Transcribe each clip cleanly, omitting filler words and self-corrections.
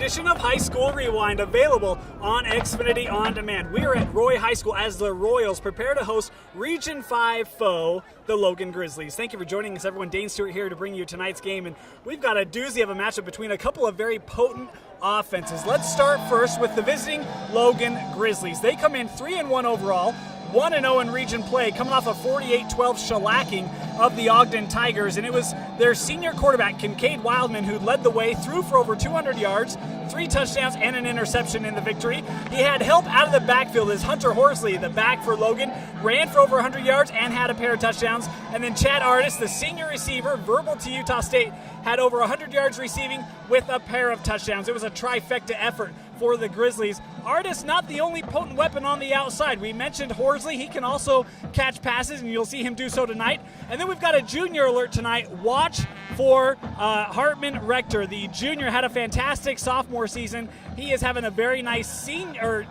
edition of High School Rewind, available on Xfinity On Demand. We are at Roy High School as the Royals prepare to host Region 5 foe, the Logan Grizzlies. Thank you for joining us, everyone. Dane Stewart here to bring you tonight's game, and we've got a doozy of a matchup between a couple of very potent offenses. Let's start first with the visiting Logan Grizzlies. They come in 3-1 overall, 1-0 in region play, coming off a 48-12 shellacking of the Ogden Tigers, and it was their senior quarterback, Kincaid Wildman, who led the way, threw for over 200 yards, 3 touchdowns, and an interception in the victory. He had help out of the backfield as Hunter Horsley, the back for Logan, ran for over 100 yards and had a pair of touchdowns, and then Chad Artis, the senior receiver, verbal to Utah State, had over 100 yards receiving with a pair of touchdowns. It was a trifecta effort for the Grizzlies. Artis not the only potent weapon on the outside. We mentioned Horsley. He can also catch passes, and you'll see him do so tonight. And then we've got a junior alert tonight. Watch for Hartman Rector. The junior had a fantastic sophomore season. He is having a very nice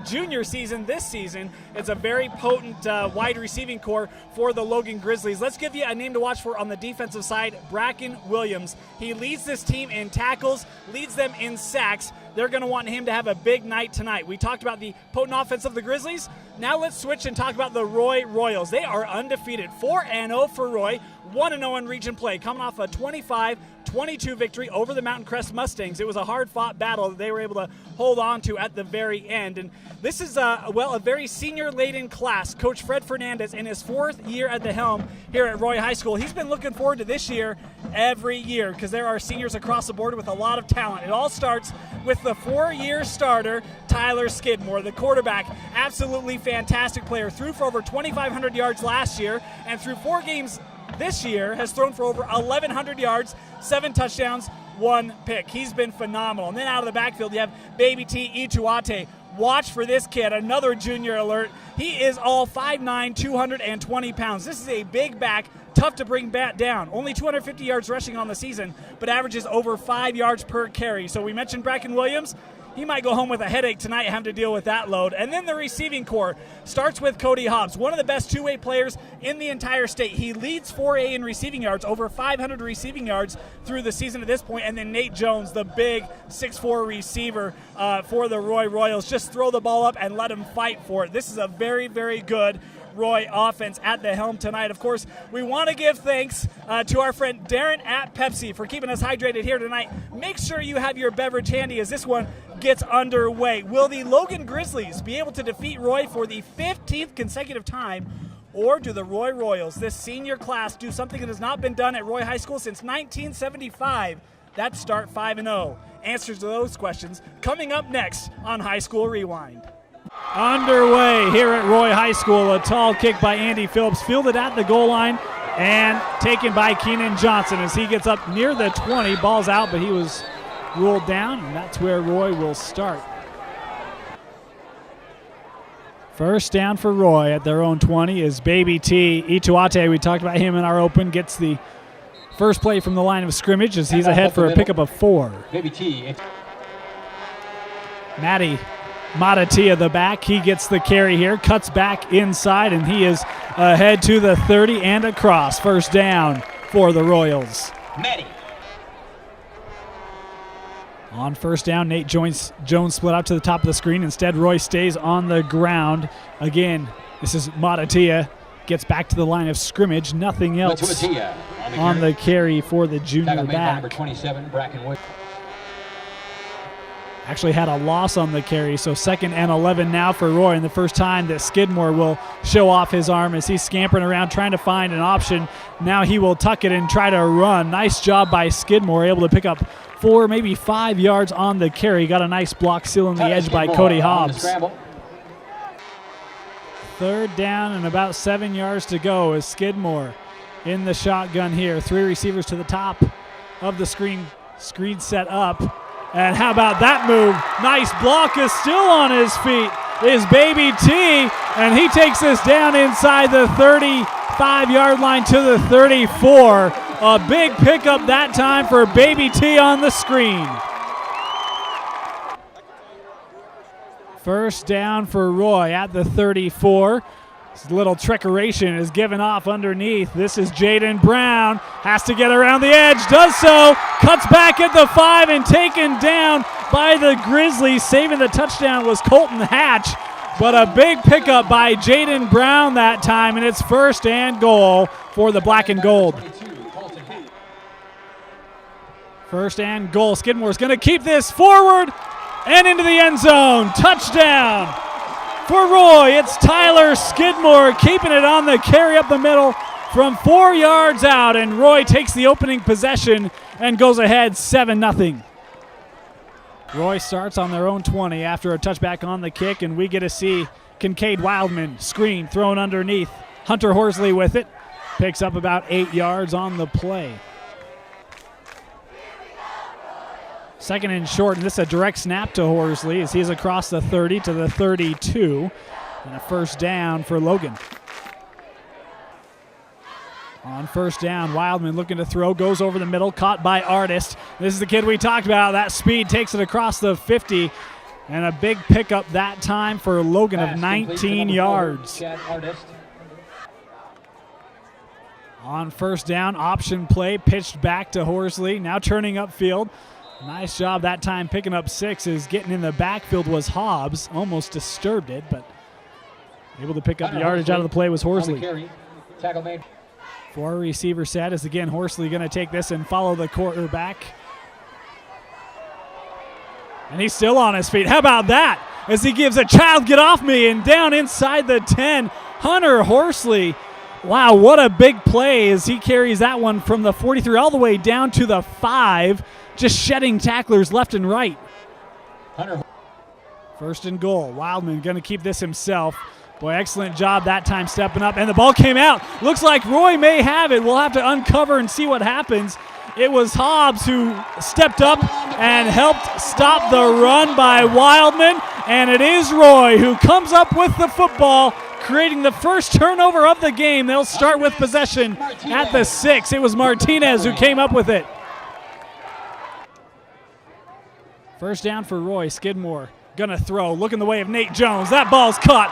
junior season this season. It's a very potent wide receiving core for the Logan Grizzlies. Let's give you a name to watch for on the defensive side, Bracken Williams. He leads this team in tackles, leads them in sacks. They're going to want him to have a big night tonight. We talked about the potent offense of the Grizzlies. Now let's switch and talk about the Roy Royals. They are undefeated, 4-0 for Roy, 1-0 in region play, coming off a 25-22 victory over the Mountain Crest Mustangs. It was a hard-fought battle that they were able to hold on to at the very end. And this is, a very senior-laden class. Coach Fred Fernandez, in his 4th year at the helm here at Roy High School, he's been looking forward to this year every year because there are seniors across the board with a lot of talent. It all starts with the 4-year starter, Tyler Skidmore, the quarterback. Absolutely fantastic player. Threw for over 2,500 yards last year, and through 4 games this year has thrown for over 1,100 yards, 7 touchdowns, 1 pick. He's been phenomenal. And then out of the backfield, you have Baby T Ichuate. Watch for this kid, another junior alert. He is all 5'9", 220 pounds. This is a big back, tough to bring back down. Only 250 yards rushing on the season, but averages over 5 yards per carry. So we mentioned Bracken Williams. He might go home with a headache tonight, having to deal with that load. And then the receiving core starts with Cody Hobbs, one of the best two-way players in the entire state. He leads 4A in receiving yards, over 500 receiving yards through the season at this point. And then Nate Jones, the big 6'4 receiver for the Roy Royals. Just throw the ball up and let him fight for it. This is a very, very good Roy offense at the helm tonight. Of course, we want to give thanks to our friend Darren at Pepsi for keeping us hydrated here tonight. Make sure you have your beverage handy as this one gets underway. Will the Logan Grizzlies be able to defeat Roy for the 15th consecutive time, or do the Roy Royals, this senior class, do something that has not been done at Roy High School since 1975? That's start 5-0. Answers to those questions coming up next on High School Rewind. Underway here at Roy High School, a tall kick by Andy Phillips, fielded at the goal line and taken by Keenan Johnson as he gets up near the 20. Ball's out, but he was ruled down, and that's where Roy will start. First down for Roy at their own 20 is Baby T Ichuate. We talked about him in our open. Gets the first play from the line of scrimmage as he's ahead for a pickup of 4. Baby T. Matty Matatia, the back, he gets the carry here, cuts back inside, and he is ahead to the 30 and across. First down for the Royals. Matty. On first down, Nate Jones split out to the top of the screen. Instead, Roy stays on the ground. Again, this is Matatia. Gets back to the line of scrimmage. Nothing else on the carry for the junior back. Number 27, Bracken Williams. Actually had a loss on the carry, so 2nd and 11 now for Roy, and the first time that Skidmore will show off his arm as he's scampering around trying to find an option. Now he will tuck it and try to run. Nice job by Skidmore, able to pick up 4, maybe 5 yards on the carry. Got a nice block sealing the edge by Cody Hobbs. 3rd down and about 7 yards to go as Skidmore in the shotgun here. 3 receivers to the top of the screen set up. And how about that move? Nice block, is still on his feet is Baby T, and he takes this down inside the 35-yard line to the 34. A big pickup that time for Baby T on the screen. First down for Roy at the 34. This little trickeration is given off underneath. This is Jaden Brown. Has to get around the edge. Does so. Cuts back at the 5 and taken down by the Grizzlies. Saving the touchdown was Colton Hatch, but a big pickup by Jaden Brown that time, and it's 1st and goal for the black and gold. 1st and goal. Skidmore's going to keep this forward and into the end zone. Touchdown for Roy. It's Tyler Skidmore keeping it on the carry up the middle from 4 yards out, and Roy takes the opening possession and goes ahead 7-0. Roy starts on their own 20 after a touchback on the kick, and we get to see Kincaid Wildman screen thrown underneath. Hunter Horsley with it. Picks up about 8 yards on the play. 2nd and short, and this is a direct snap to Horsley as he's across the 30 to the 32. And a 1st down for Logan. On 1st down, Wildman looking to throw, goes over the middle, caught by Artist. This is the kid we talked about. That speed takes it across the 50, and a big pickup that time for Logan of 19 yards. On 1st down, option play, pitched back to Horsley, now turning upfield. Nice job that time picking up 6 as getting in the backfield was Hobbs. Almost disturbed it, but able to pick up the yardage out of the play was Horsley. 4 receiver set is again Horsley going to take this and follow the quarterback. And he's still on his feet. How about that? As he gives a child get off me, and down inside the 10, Hunter Horsley. Wow, what a big play as he carries that one from the 43 all the way down to the 5, just shedding tacklers left and right. 1st and goal. Wildman going to keep this himself. Boy, excellent job that time stepping up, and the ball came out. Looks like Roy may have it. We'll have to uncover and see what happens. It was Hobbs who stepped up and helped stop the run by Wildman, and it is Roy who comes up with the football, creating the first turnover of the game. They'll start with possession at the 6. It was Martinez who came up with it. 1st down for Roy. Skidmore gonna throw, looking the way of Nate Jones. That ball's caught,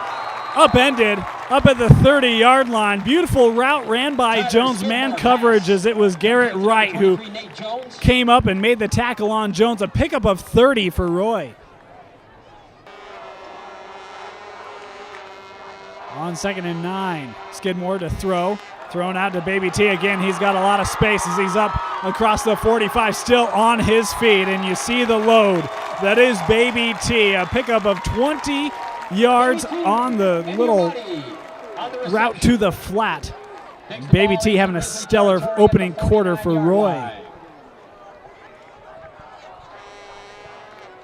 upended, up at the 30-yard line. Beautiful route ran by Jones, man coverage, as it was Garrett Wright who came up and made the tackle on Jones. A pickup of 30 for Roy. On 2nd and 9, Skidmore to throw. Thrown out to Baby T again. He's got a lot of space as he's up across the 45, still on his feet, and you see the load. That is Baby T, a pickup of 20 yards on the little route to the flat. Baby T having a stellar opening quarter for Roy.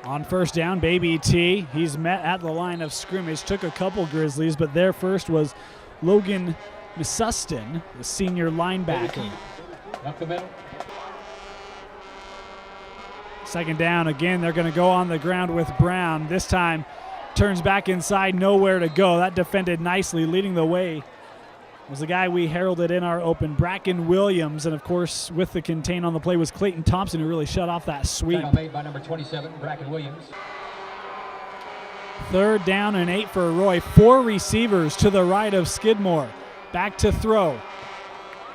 On 1st down, Baby T, he's met at the line of scrimmage, took a couple Grizzlies, but there first was Logan Sustin, the senior linebacker. Up the middle. 2nd down, again, they're going to go on the ground with Brown. This time, turns back inside, nowhere to go. That defended nicely. Leading the way was the guy we heralded in our open, Bracken Williams. And, of course, with the contain on the play was Clayton Thompson, who really shut off that sweep. Made by number 27, Bracken Williams. 3rd down and 8 for Roy. 4 receivers to the right of Skidmore. Back to throw.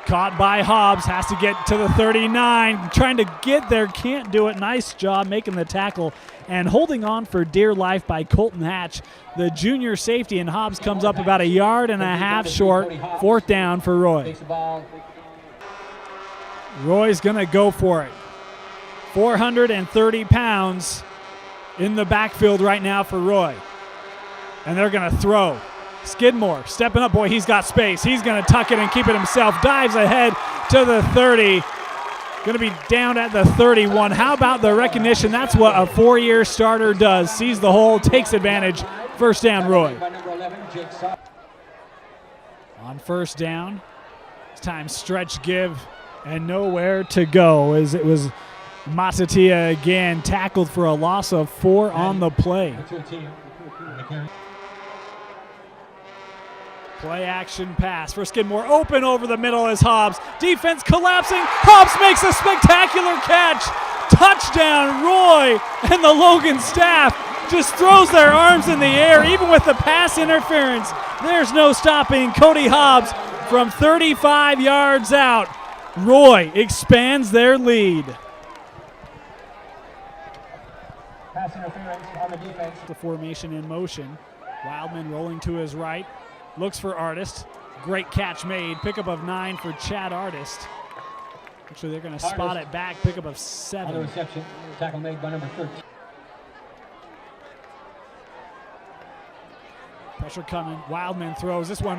Caught by Hobbs, has to get to the 39. Trying to get there, can't do it. Nice job making the tackle and holding on for dear life by Colton Hatch, the junior safety, and Hobbs comes up about 1.5 yards short. 4th down for Roy. Roy's going to go for it. 430 pounds in the backfield right now for Roy. And they're going to throw. Skidmore stepping up. Boy, he's got space. He's going to tuck it and keep it himself. Dives ahead to the 30. Going to be down at the 31. How about the recognition? That's what a 4-year starter does. Sees the hole, takes advantage. 1st down, Roy. On 1st down, it's time stretch, give, and nowhere to go, as it was Matatia again tackled for a loss of 4 on the play. Play action pass for Skidmore. Open over the middle is Hobbs. Defense collapsing. Hobbs makes a spectacular catch. Touchdown, Roy, and the Logan staff just throws their arms in the air, even with the pass interference. There's no stopping Cody Hobbs from 35 yards out. Roy expands their lead. pass interference on the defense. The formation in motion. Wildman rolling to his right. Looks for Artist. Great catch made. Pickup of 9 for Chad Artist. Actually, they're going to spot it back. Pickup of 7. On the reception, tackle made by number 13. Pressure coming. Wildman throws this one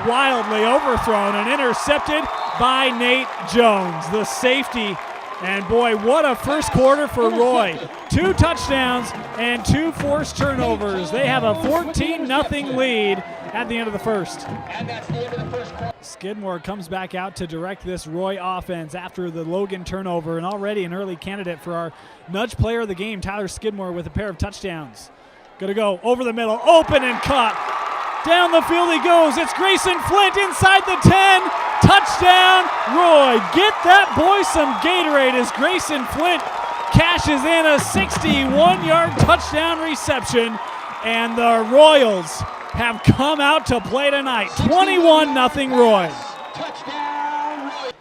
wildly overthrown and intercepted by Nate Jones, the safety. And boy, what a first quarter for Roy. 2 touchdowns and 2 forced turnovers. They have a 14-0 lead at the end of the first. And that's the end of the first quarter. Skidmore comes back out to direct this Roy offense after the Logan turnover, and already an early candidate for our nudge player of the game, Tyler Skidmore, with a pair of touchdowns. Gonna go over the middle, open and caught. Down the field he goes. It's Grayson Flint inside the 10. Touchdown, Roy. Get that boy some Gatorade as Grayson Flint cashes in a 61-yard touchdown reception. And the Royals have come out to play tonight. 21-0 Roy. Touchdown, Roy.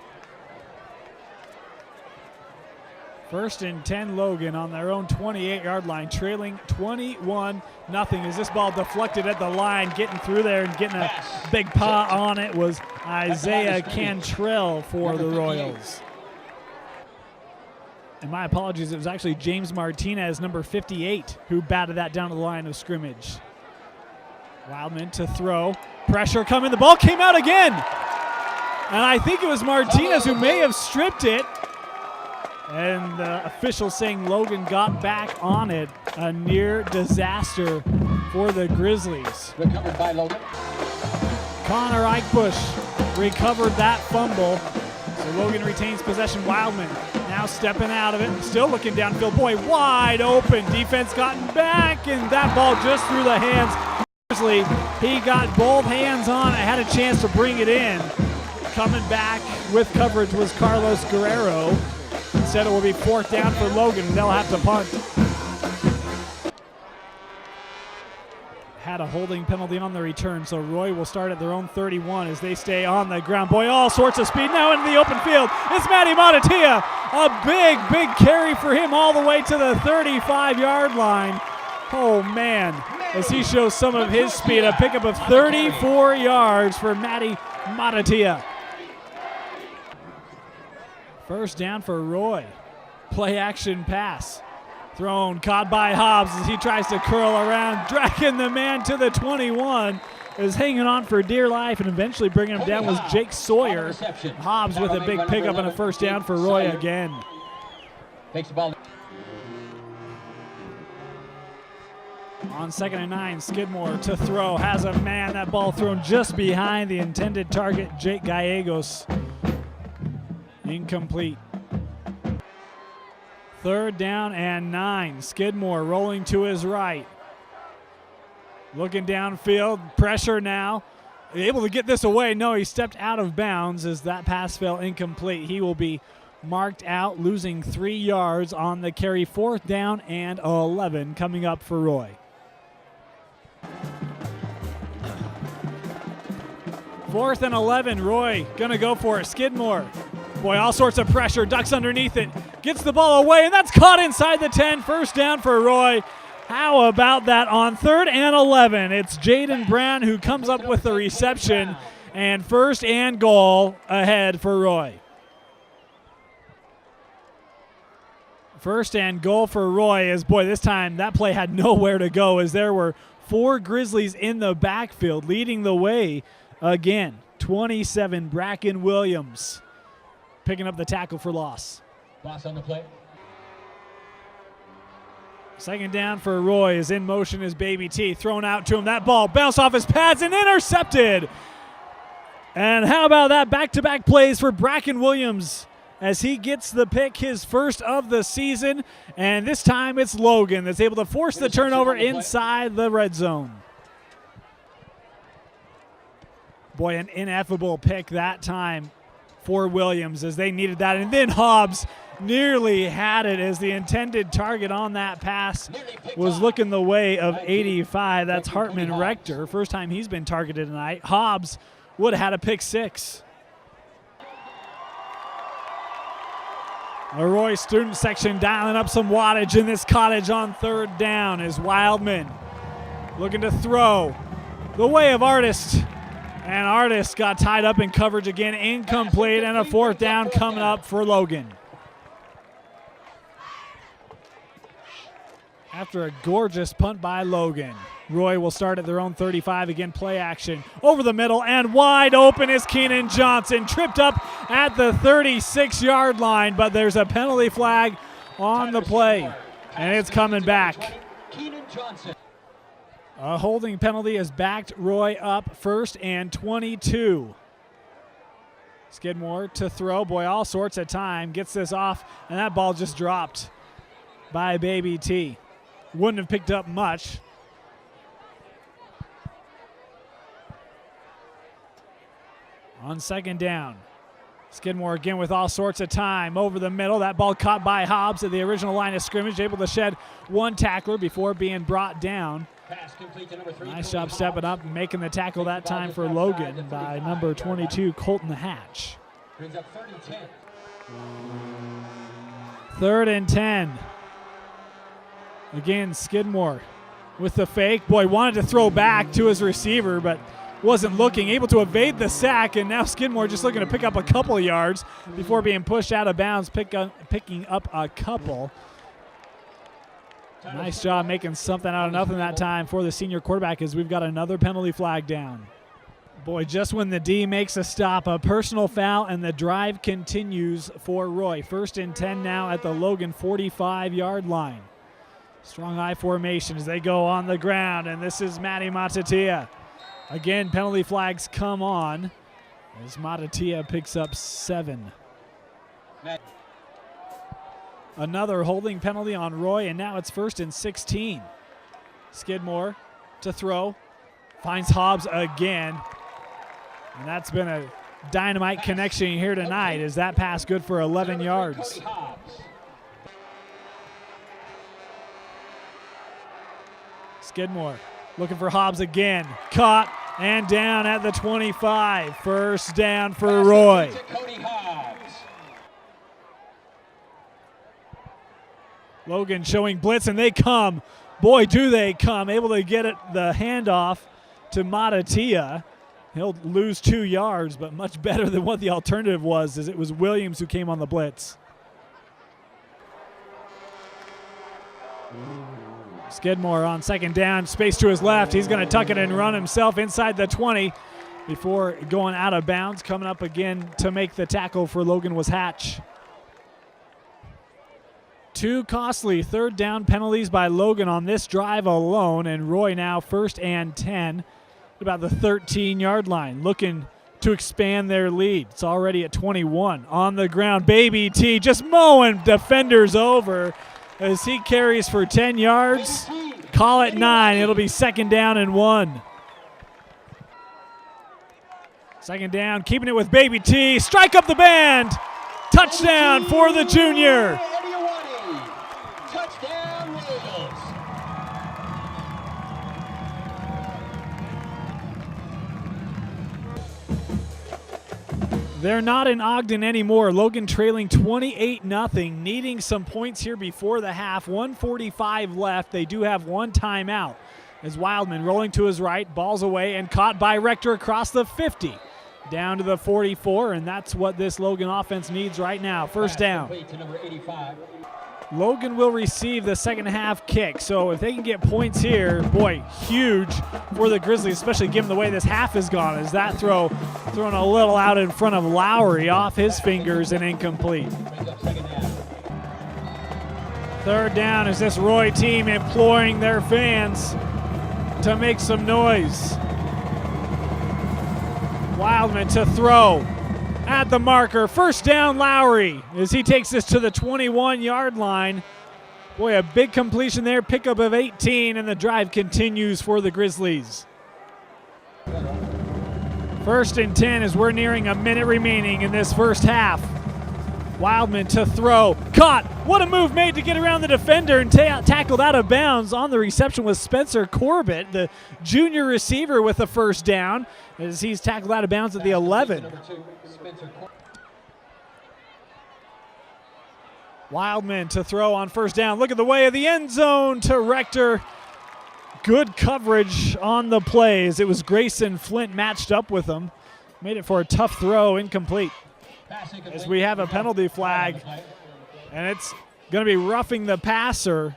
First and 10 Logan on their own 28-yard line, trailing 21-0 as this ball deflected at the line. Getting through there and getting a big paw on it was Isaiah Cantrell for the Royals. And my apologies, it was actually James Martinez, number 58, who batted that down to the line of scrimmage. Wildman to throw. Pressure coming. The ball came out again. And I think it was Martinez who may have stripped it. And the official saying Logan got back on it. A near disaster for the Grizzlies. Recovered by Logan. Connor Eichbush recovered that fumble. So Logan retains possession. Wildman now stepping out of it. Still looking downfield. Boy, wide open. Defense gotten back, and that ball just through the hands. He got both hands on it, had a chance to bring it in. Coming back with coverage was Carlos Guerrero. Instead, it will be 4th down for Logan. They'll have to punt. Had a holding penalty on the return, so Roy will start at their own 31 as they stay on the ground. Boy, all sorts of speed now into the open field. It's Matty Matatia. A big carry for him all the way to the 35-yard line. Oh, man, as he shows some of his speed. A pickup of 34 yards for Matty Matatia. First down for Roy. Play action pass. Thrown, caught by Hobbs as he tries to curl around, dragging the man to the 21. Is hanging on for dear life, and eventually bringing him down was Jake Sawyer. Hobbs with a big pickup and a first down for Roy again. Takes the ball. On 2nd and 9, Skidmore to throw. Has a man. That ball thrown just behind the intended target, Jake Gallegos. Incomplete. 3rd down and 9. Skidmore rolling to his right. Looking downfield. Pressure now. Able to get this away. No, he stepped out of bounds as that pass fell incomplete. He will be marked out, losing 3 yards on the carry. 4th down and 11 coming up for Roy. 4th and 11. Roy gonna go for it. Skidmore. Boy, all sorts of pressure. Ducks underneath it. Gets the ball away, and that's caught inside the 10. First down for Roy. How about that on 3rd and 11? It's Jaden Brown who comes up with the reception, and 1st and goal ahead for Roy. 1st and goal for Roy as, boy, this time that play had nowhere to go as there were 4 Grizzlies in the backfield leading the way again. 27, Bracken Williams picking up the tackle for loss. Loss on the play. 2nd down for Roy is in motion as Baby T. Thrown out to him. That ball bounced off his pads and intercepted. And how about that? Back-to-back plays for Bracken Williams as he gets the pick, his first of the season. And this time it's Logan that's able to force the turnover inside the red zone. Boy, an ineffable pick that time for Williams as they needed that. And then Hobbs nearly had it as the intended target on that pass was looking the way of 85. That's Hartman Rector. First time he's been targeted tonight. Hobbs would have had a pick 6. The Roy student section dialing up some wattage in this cottage on third down as Wildman looking to throw the way of Artist. And Artist got tied up in coverage again, incomplete, and a fourth down coming up for Logan. After a gorgeous punt by Logan, Roy will start at their own 35 again, play action over the middle, and wide open is Keenan Johnson, tripped up at the 36-yard line, but there's a penalty flag on the play, and it's coming back. A holding penalty has backed Roy up, 1st and 22. Skidmore to throw, boy, all sorts of time, gets this off, and that ball just dropped by Baby T. Wouldn't have picked up much. On 2nd down, Skidmore again with all sorts of time over the middle. That ball caught by Hobbs at the original line of scrimmage, able to shed one tackler before being brought down. Nice job stepping up and making the tackle that time for Logan by number 22, Colton Hatch. 3rd and 10. Again, Skidmore with the fake. Boy, wanted to throw back to his receiver, but wasn't looking, able to evade the sack, and now Skidmore just looking to pick up a couple of yards before being pushed out of bounds, picking up a couple. Nice job making something out of nothing that time for the senior quarterback as we've got another penalty flag down. Boy, just when the D makes a stop, a personal foul, and the drive continues for Roy. 1st and 10 now at the Logan 45-yard line. Strong I formation as they go on the ground, and this is Matty Matatia. Again, penalty flags come on as Matatia picks up 7. Another holding penalty on Roy, and now it's 1st and 16. Skidmore to throw, finds Hobbs again, and that's been a dynamite connection here tonight as that pass good for 11 yards. Skidmore looking for Hobbs again, caught and down at the 25. 1st down for Roy. Logan showing blitz, and they come. Boy, do they come. Able to get it, the handoff to Matatia. He'll lose 2 yards, but much better than what the alternative was, as it was Williams who came on the blitz. Skidmore on 2nd down, space to his left. He's going to tuck it and run himself inside the 20 before going out of bounds. Coming up again to make the tackle for Logan was Hatch. 2 costly 3rd down penalties by Logan on this drive alone, and Roy now 1st and 10 at about the 13-yard line, looking to expand their lead. It's already at 21. On the ground, Baby T just mowing defenders over as he carries for 10 yards. Call it 9. It'll be 2nd down and 1. 2nd down, keeping it with Baby T. Strike up the band. Touchdown for the junior. They're not in Ogden anymore. Logan trailing 28-0, needing some points here before the half. 1:45 left. They do have one timeout as Wildman rolling to his right, balls away and caught by Rector across the 50. Down to the 44, and that's what this Logan offense needs right now. 1st down. Logan will receive the second half kick, so if they can get points here, boy, huge for the Grizzlies, especially given the way this half has gone, as that throw thrown a little out in front of Lowry, off his fingers and incomplete. 3rd down is this Roy team imploring their fans to make some noise. Wildman to throw at the marker. 1st down, Lowry, as he takes this to the 21-yard line. Boy, a big completion there, pickup of 18, and the drive continues for the Grizzlies. 1st and 10 as we're nearing a minute remaining in this first half. Wildman to throw, caught. What a move made to get around the defender and tackled out of bounds. On the reception was Spencer Corbett, the junior receiver, with the 1st down, as he's tackled out of bounds at the 11. Wildman to throw on first down. Look at the way of the end zone to Rector. Good coverage on the plays. It was Grayson Flint matched up with him. Made it for a tough throw, incomplete. As we have a penalty flag, and it's going to be roughing the passer.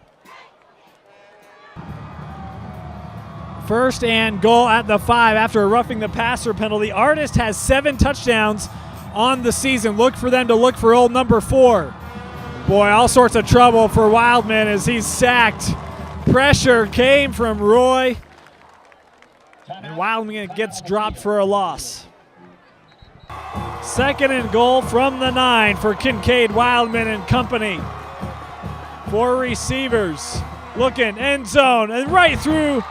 First and goal at the 5 after a roughing the passer penalty. Artist has 7 touchdowns on the season. Look for them to look for old number 4. Boy, all sorts of trouble for Wildman as he's sacked. Pressure came from Roy, and Wildman gets dropped for a loss. Second and goal from the 9 for Kincaid, Wildman and company. 4 receivers looking, end zone, and right through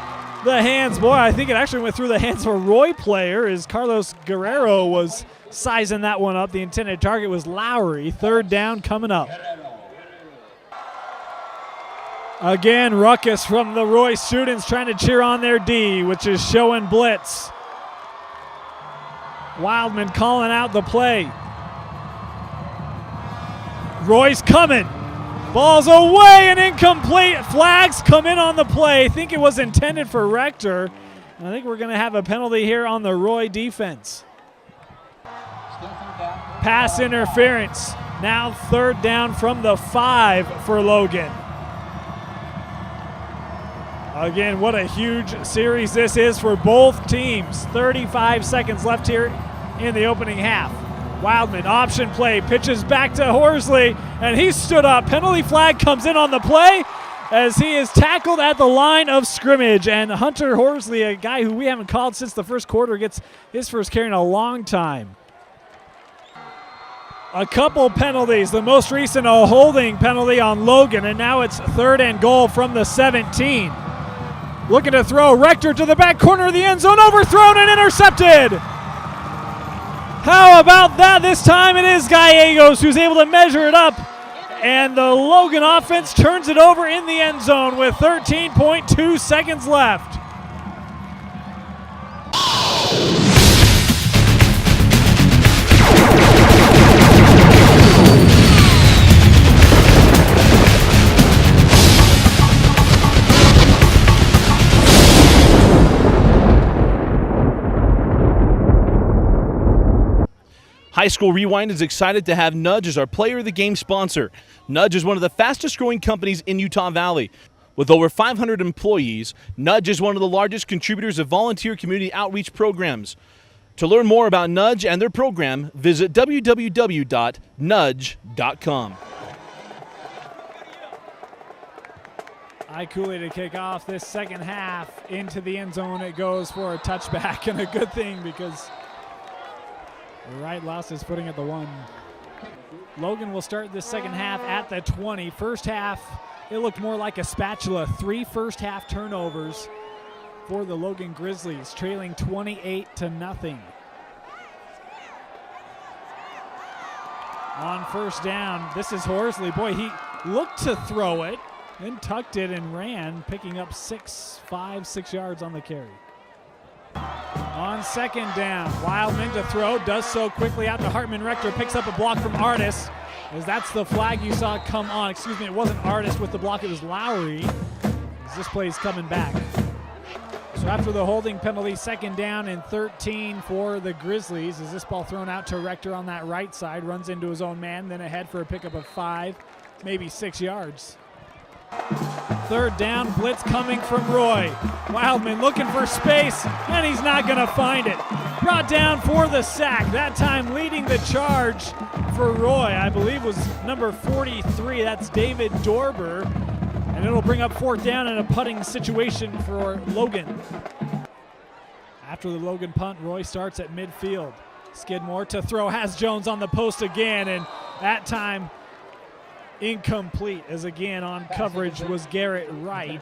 the hands. Boy, I think it actually went through the hands of a Roy player as Carlos Guerrero was sizing that one up. The intended target was Lowry. Third down coming up. Again, ruckus from the Roy students trying to cheer on their D, which is showing blitz. Wildman calling out the play. Roy's coming. Ball's away and incomplete. Flags come in on the play. I think it was intended for Rector. I think we're going to have a penalty here on the Roy defense. Pass interference. Now third down from the 5 for Logan. Again, what a huge series this is for both teams. 35 seconds left here in the opening half. Wildman, option play, pitches back to Horsley, and he stood up. Penalty flag comes in on the play as he is tackled at the line of scrimmage. And Hunter Horsley, a guy who we haven't called since the first quarter, gets his first carry in a long time. A couple penalties, the most recent a holding penalty on Logan, and now it's third and goal from the 17. Looking to throw, Rector to the back corner of the end zone, overthrown and intercepted. How about that? This time it is Gallegos who's able to measure it up, and the Logan offense turns it over in the end zone with 13.2 seconds left. High School Rewind is excited to have Nudge as our Player of the Game sponsor. Nudge is one of the fastest growing companies in Utah Valley. With over 500 employees, Nudge is one of the largest contributors of volunteer community outreach programs. To learn more about Nudge and their program, visit www.nudge.com. Cooley to kick off this second half. Into the end zone it goes for a touchback, and a good thing because Wright lost his footing at the 1. Logan will start this second half at the 20. First half, it looked more like a spatula. 3 first half turnovers for the Logan Grizzlies, trailing 28-0. On first down, this is Horsley. Boy, he looked to throw it, then tucked it and ran, picking up 6 yards on the carry. On second down, Wildman to throw, does so quickly out to Hartman. Rector picks up a block from Artis, as that's the flag you saw come on. Excuse me, it wasn't Artis with the block, it was Lowry, as this play's coming back. So after the holding penalty, second down and 13 for the Grizzlies, as this ball thrown out to Rector on that right side, runs into his own man, then ahead for a pickup of 5, maybe 6 yards. Third down, blitz coming from Roy. Wildman looking for space, and he's not going to find it. Brought down for the sack, that time leading the charge for Roy, I believe was number 43. That's David Dorber, and it'll bring up fourth down in a punting situation for Logan. After the Logan punt, Roy starts at midfield. Skidmore to throw, has Jones on the post again, and that time incomplete, as again on coverage was Garrett Wright.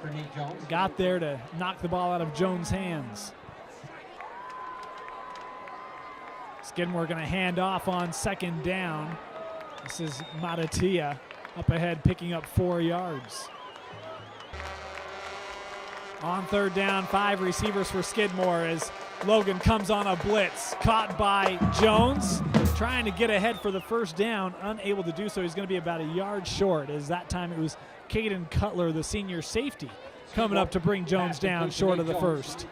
Got there to knock the ball out of Jones' hands. Skidmore going to hand off on second down. This is Matatia up ahead picking up 4 yards. On third down, 5 receivers for Skidmore as Logan comes on a blitz. Caught by Jones. trying to get ahead for the first down, unable to do so. He's going to be about a yard short, as that time it was Caden Cutler, the senior safety, coming up to bring Jones down short of the first.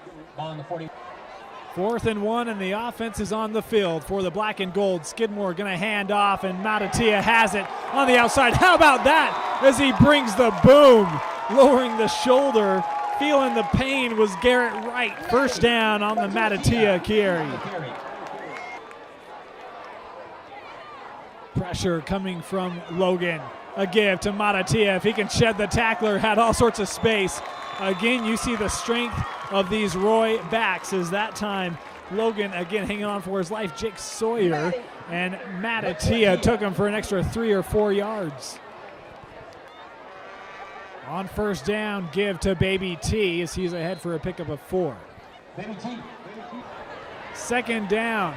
4th and 1, and the offense is on the field for the black and gold. Skidmore going to hand off, and Matatia has it on the outside. How about that as he brings the boom, lowering the shoulder, feeling the pain was Garrett Wright. First down on the Matatia carry. Pressure coming from Logan. A give to Matatia. If he can shed the tackler, had all sorts of space. Again, you see the strength of these Roy backs, as that time Logan again hanging on for his life. Jake Sawyer and Matatia took him for an extra 3 or 4 yards. On first down, give to Baby T as he's ahead for a pickup of 4. Second down,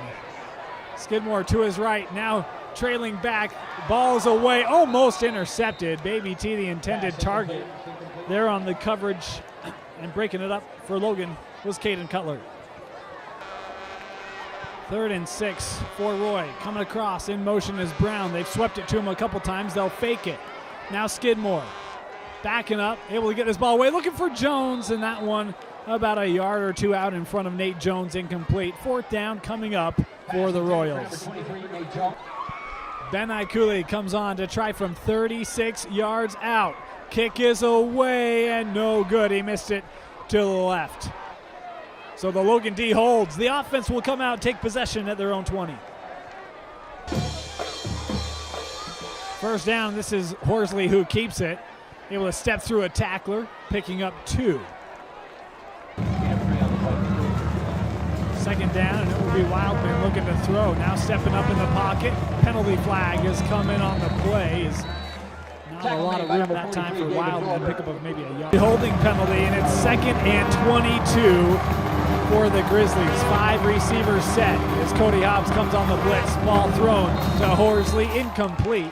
Skidmore to his right, now trailing back, ball's away, almost intercepted. Baby T, the intended target. There on the coverage and breaking it up for Logan was Caden Cutler. 3rd and 6 for Roy. Coming across, in motion is Brown. They've swept it to him a couple times. They'll fake it. Now Skidmore backing up, able to get this ball away, looking for Jones, and that one about a yard or 2 out in front of Nate Jones, incomplete. 4th down coming up for the Royals. Ben Ikuli comes on to try from 36 yards out. Kick is away and no good. He missed it to the left. So the Logan D holds. The offense will come out and take possession at their own 20. First down, this is Horsley who keeps it. Able to step through a tackler, picking up 2. Second down, and it will be Wildman looking to throw. Now stepping up in the pocket. Penalty flag has come in on the play. Not a lot of room that time for Wildman. Pickup of maybe a yard. Holding penalty, and it's 2nd and 22 for the Grizzlies. 5 receivers set as Cody Hobbs comes on the blitz. Ball thrown to Horsley, incomplete.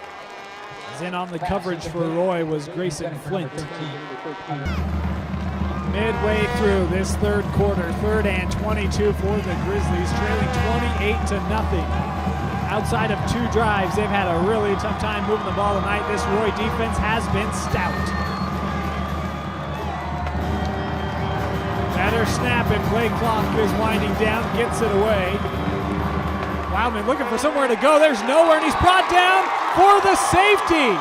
In on the coverage for Roy was Grayson Flint. Midway through this 3rd quarter, 3rd and 22 for the Grizzlies, trailing 28-0. Outside of 2 drives, they've had a really tough time moving the ball tonight. This Roy defense has been stout. Better snap, and play clock is winding down, gets it away. Wildman looking for somewhere to go. There's nowhere, and he's brought down for the safety.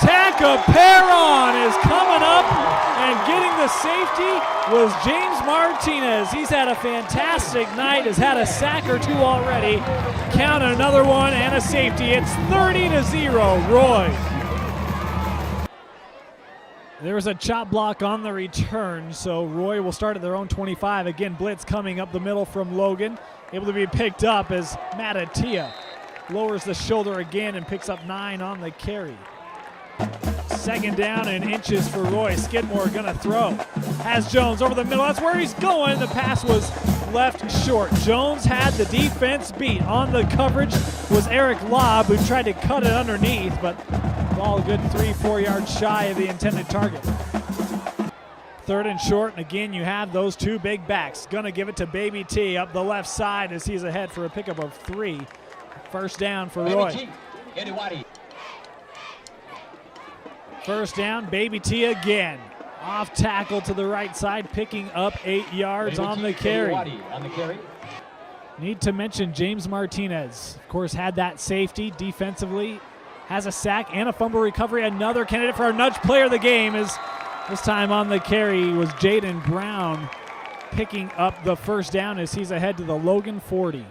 Takaperon is coming up, and getting the safety was James Martinez. He's had a fantastic night, has had a sack or 2 already. Count another one and a safety. It's 30-0, Roy. There was a chop block on the return, so Roy will start at their own 25. Again, blitz coming up the middle from Logan. Able to be picked up as Matatia lowers the shoulder again and picks up 9 on the carry. Second down and inches for Roy. Skidmore gonna throw. Has Jones over the middle. That's where he's going. The pass was left short. Jones had the defense beat. On the coverage was Eric Lobb, who tried to cut it underneath, but ball a good 3-4 yards shy of the intended target. 3rd and short, and again you have those 2 big backs. Gonna give it to Baby T up the left side as he's ahead for a pickup of 3. First down for Roy. First down, Baby T again. Off tackle to the right side, picking up 8 yards on the carry. Need to mention James Martinez, of course, had that safety defensively, has a sack and a fumble recovery. Another candidate for our nudge player of the game is this time on the carry was Jaden Brown, picking up the first down as he's ahead to the Logan 40.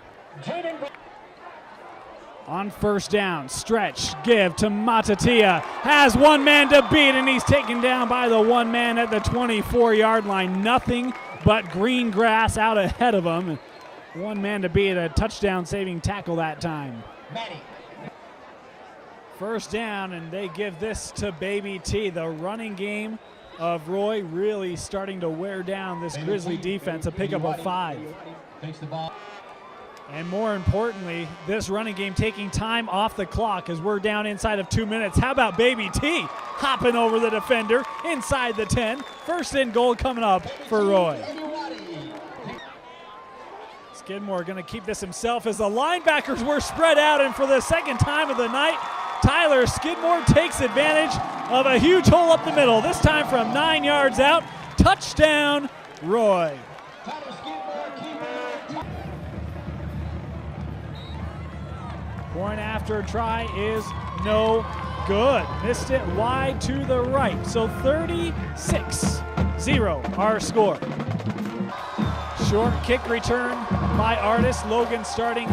On first down, stretch, give to Matatia. Has one man to beat, and he's taken down by the one man at the 24-yard line. Nothing but green grass out ahead of him. One man to beat, a touchdown-saving tackle that time. First down, and they give this to Baby T. The running game of Roy really starting to wear down this Grizzly defense. A pickup of 5. Takes the ball. And more importantly, this running game taking time off the clock as we're down inside of 2 minutes. How about Baby T hopping over the defender inside the 10? First and goal coming up for Roy. Skidmore going to keep this himself as the linebackers were spread out, and for the second time of the night, Tyler Skidmore takes advantage of a huge hole up the middle, this time from 9 yards out. Touchdown, Roy. Point after try is no good. Missed it wide to the right. So 36-0 our score. Short kick return by Artist. Logan starting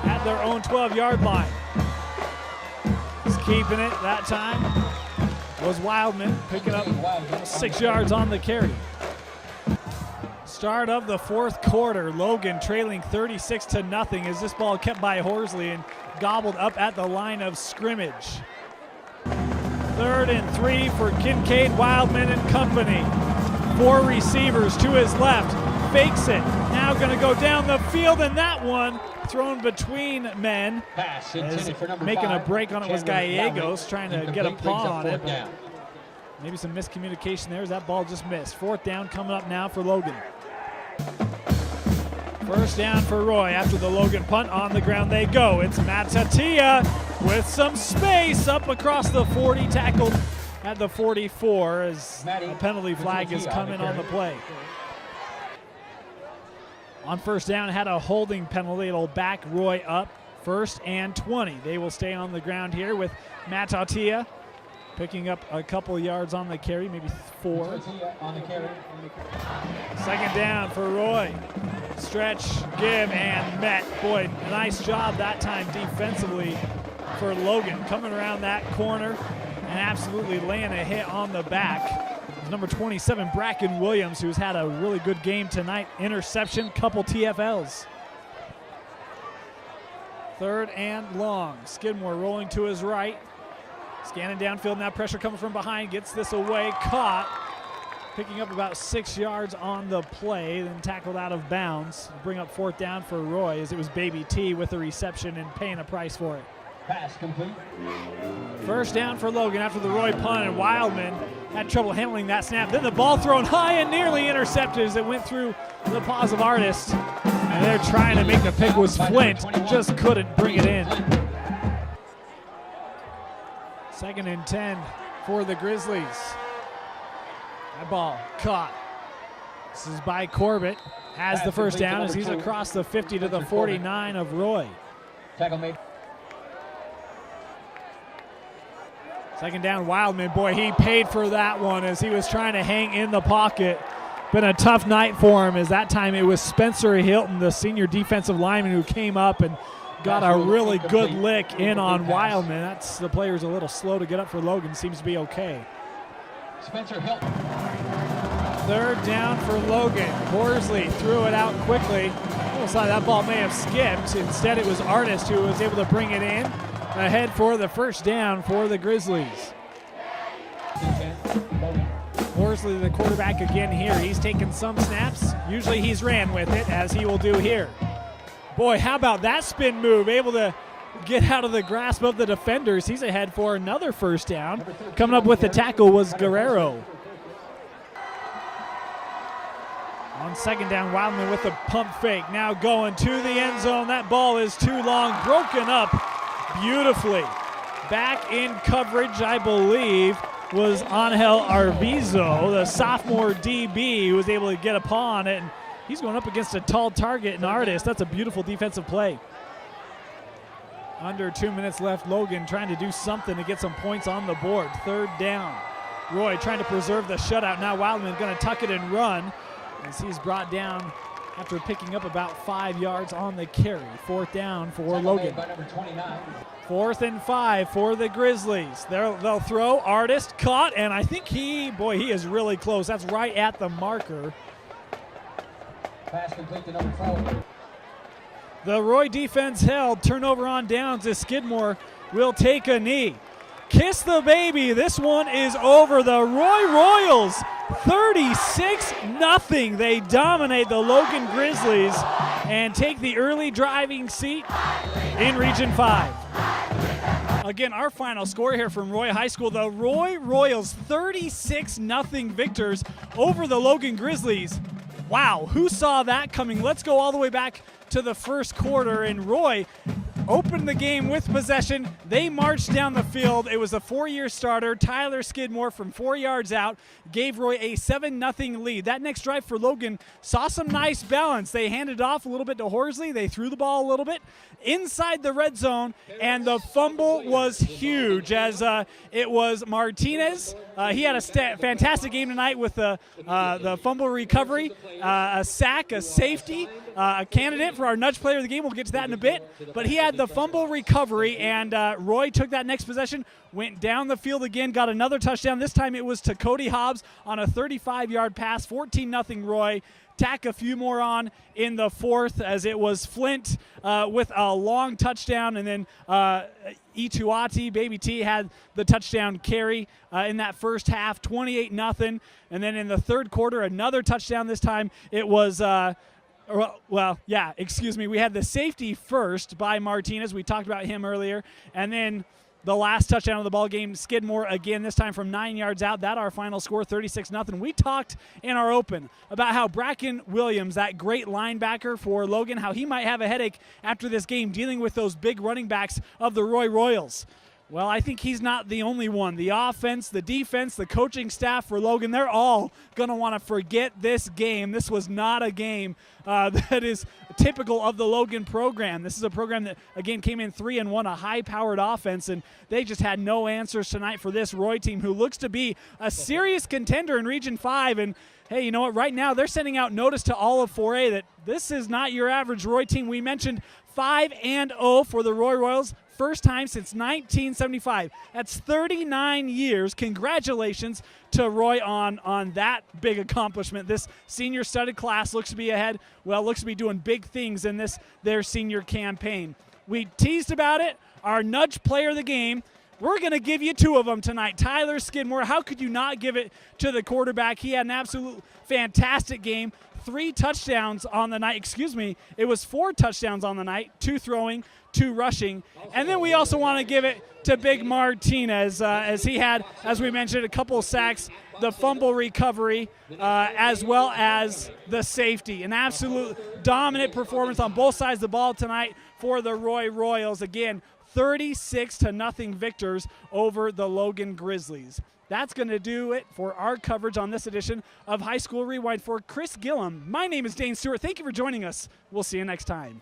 at their own 12-yard line. He's keeping it that time. Was Wildman picking up 6 yards on the carry. Start of the fourth quarter. Logan trailing 36-0 as this ball kept by Horsley and gobbled up at the line of scrimmage. 3rd and 3 for Kincaid, Wildman and company. 4 receivers to his left. Fakes it. Now going to go down the field, and that one thrown between men. Pass As for number making 5, a break on it was Gallegos, trying to get a Incomplete, paw on brings it. up 4th down. Maybe some miscommunication there as that ball just missed. 4th down coming up now for Logan. 1st down for Roy after the Logan punt. On the ground they go. It's Matatia with some space up across the 40, tackled at the 44 as a penalty flag is coming on the play. On 1st down, had a holding penalty. It'll back Roy up. 1st and 20. They will stay on the ground here with Matatia picking up a couple yards on the carry, maybe 4. On the carry. 2nd down for Roy. Stretch, give, and met. Boy, nice job that time defensively for Logan. Coming around that corner and absolutely laying a hit on the back. Number 27, Bracken Williams, who's had a really good game tonight. Interception, couple TFLs. 3rd and long. Skidmore rolling to his right. Scanning downfield, now pressure coming from behind. Gets this away, caught. Picking up about 6 yards on the play, then tackled out of bounds. Bring up 4th down for Roy as it was Baby T with the reception and paying a price for it. Pass complete. 1st down for Logan after the Roy punt, and Wildman had trouble handling that snap. Then the ball thrown high and nearly intercepted as it went through the paws of Artist. And they're trying to make the pick was Flint, just couldn't bring it in. 2nd and 10 for the Grizzlies. That ball caught. This is by Corbett. Has the 1st down as he's across the 50 to the 49 of Roy. Tackle made. 2nd down, Wildman. Boy, he paid for that one as he was trying to hang in the pocket. Been a tough night for him as that time it was Spencer Hilton, the senior defensive lineman, who came up and got a really good lick in on Wildman. That's the player's a little slow to get up for Logan. Seems to be okay. Spencer Hilton. 3rd down for Logan. Horsley threw it out quickly. Almost like that ball may have skipped. Instead, it was Artist who was able to bring it in. Ahead for the 1st down for the Grizzlies. Horsley, the quarterback again here. He's taken some snaps. Usually he's ran with it, as he will do here. Boy, how about that spin move? Able to get out of the grasp of the defenders. He's ahead for another 1st down. Coming up with the tackle was Guerrero. On 2nd down, Wildman with the pump fake. Now going to the end zone. That ball is too long, broken up beautifully. Back in coverage, I believe, was Angel Arvizo, the sophomore DB, who was able to get a paw on it. And he's going up against a tall target and Artist. That's a beautiful defensive play. Under 2 minutes left. Logan trying to do something to get some points on the board. 3rd down. Roy trying to preserve the shutout. Now Wildman going to tuck it and run as he's brought down after picking up about 5 yards on the carry. 4th down for Logan. 4th and 5 for the Grizzlies. They'll throw. Artist caught, and I think he is really close. That's right at the marker. Pass complete to number 4. The Roy defense held. Turnover on downs as Skidmore will take a knee. Kiss the baby. This one is over. The Roy Royals, 36-0. They dominate the Logan Grizzlies and take the early driving seat in Region 5. Again, our final score here from Roy High School, the Roy Royals 36-0 victors over the Logan Grizzlies. Wow, who saw that coming? Let's go all the way back to the first quarter, and Roy opened the game with possession. They marched down the field. It was a 4-year starter, Tyler Skidmore, from 4 yards out, gave Roy a 7-0 lead. That next drive for Logan saw some nice balance. They handed off a little bit to Horsley. They threw the ball a little bit inside the red zone, and the fumble was huge as it was Martinez. He had a fantastic game tonight with the fumble recovery, a sack, a safety, a candidate for our Nudge Player of the Game. We'll get to that in a bit. But he had the fumble recovery, and Roy took that next possession, went down the field again, got another touchdown. This time it was to Cody Hobbs on a 35-yard pass, 14-0 Roy. Tack a few more on in the fourth as it was Flint with a long touchdown, and then Ituati, Baby T, had the touchdown carry in that first half, 28-0. And then in the third quarter, another touchdown. This time it was we had the safety first by Martinez. We talked about him earlier. And then the last touchdown of the ball game, Skidmore again, this time from 9 yards out. That our final score, 36-0. We talked in our open about how Bracken Williams, that great linebacker for Logan, how he might have a headache after this game dealing with those big running backs of the Roy Royals. Well, I think he's not the only one. The offense, the defense, the coaching staff for Logan, they're all going to want to forget this game. This was not a game that is typical of the Logan program. This is a program that, again, came in 3-1, a high-powered offense, and they just had no answers tonight for this Roy team, who looks to be a serious contender in Region 5. And, hey, you know what? Right now they're sending out notice to all of 4A that this is not your average Roy team. We mentioned 5-0 for the Roy Royals. First time since 1975. That's 39 years. Congratulations to Roy on that big accomplishment. This senior studded class looks to be ahead. Well, looks to be doing big things in their senior campaign. We teased about it. Our Nudge Player of the Game. We're going to give you 2 of them tonight. Tyler Skidmore, how could you not give it to the quarterback? He had an absolute fantastic game. 3 touchdowns on the night. Excuse me, it was 4 touchdowns on the night, 2 throwing, 2 rushing. And then we also want to give it to Big Martinez as he had, as we mentioned, a couple of sacks, the fumble recovery, as well as the safety. An absolute dominant performance on both sides of the ball tonight for the Roy Royals. Again, 36-0 victors over the Logan Grizzlies. That's going to do it for our coverage on this edition of High School Rewind. For Chris Gillum, my name is Dane Stewart. Thank you for joining us. We'll see you next time.